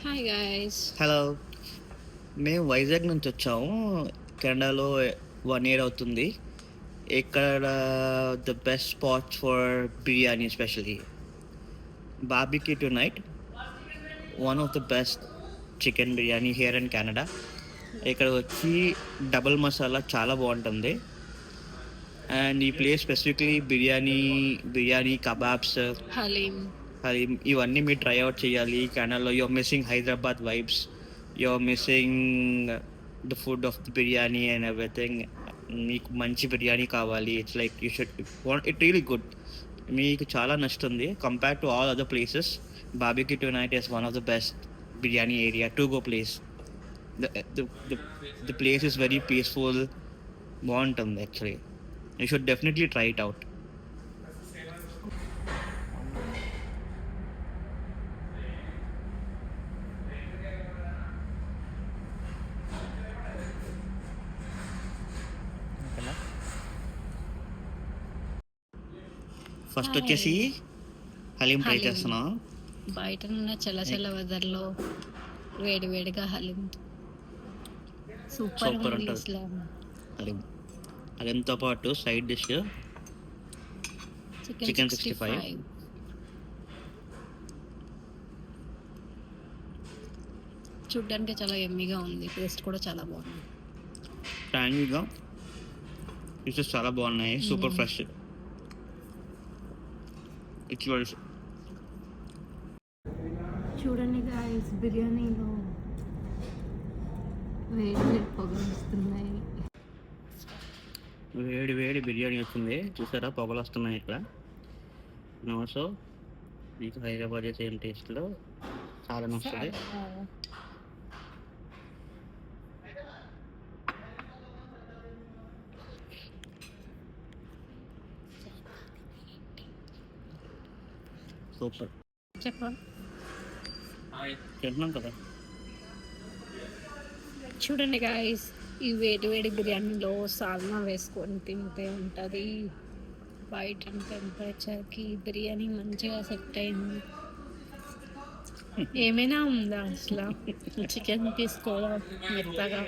Hi guys. Hello. మేము వైజాగ్ నుంచి వచ్చాము. కెనడాలో 1 year అవుతుంది. ఇక్కడ the best spots for biryani especially barbecue tonight, one of the best chicken biryani here in Canada. ఇక్కడ వచ్చి డబల్ మసాలా చాలా బాగుంటుంది. అండ్ ఈ place specifically biryani kebabs, haleem. Haleem ఇవన్నీ మీరు ట్రై అవుట్ చేయాలి. కెనడాలో you're missing Hyderabad vibes, you're missing the food of the biryani and everything. మీకు మంచి బిర్యానీ కావాలి, it's like you should want it really good. మీకు చాలా నచ్చుతుంది compare to all other places. Barbecue tonight is one of the best biryani area to go place. The place is very peaceful, బాగుంటుంది actually. You should definitely try it out. First వచ్చేసి haleem try haleem. చేస్తున్నాం. బయట ఉన్న చల్ల వెదర్లో వేడిగా haleem super super ఉంటుంది హలీం. హలీంతో పాటు side dish chicken 65. చూడ్డానికి చాలా ఎమ్మిగా ఉంది, టేస్ట్ కూడా చాలా బాగుంది. ట్యాంగీగా పీసెస్ చాలా బాగున్నాయి, సూపర్ ఫ్రెష్. ఇట్స్ చూడండి గాయస్, బిర్యానీలో వేడి పొగలు వస్తున్నాయి. వేడి బిర్యానీ వచ్చింది, చూసారా పొగలు వస్తున్నాయి ఇక్కడ. సో మీకు హైదరాబాద్ సేమ్ టేస్ట్లో చాలా నచ్చుతుంది. సూపర్. చెప్పండి. తింటున్నాం కదా. చూడండి గాయస్, ఈ వేడి బిర్యానీలో సాల్నా వేసుకొని తింటే ఉంటుంది. బయట టెంపరేచర్కి బిర్యానీ మంచిగా సెట్ అయింది. ఏమైనా ఉందా అసలు? చికెన్ తీసుకోవడం మెత్తగా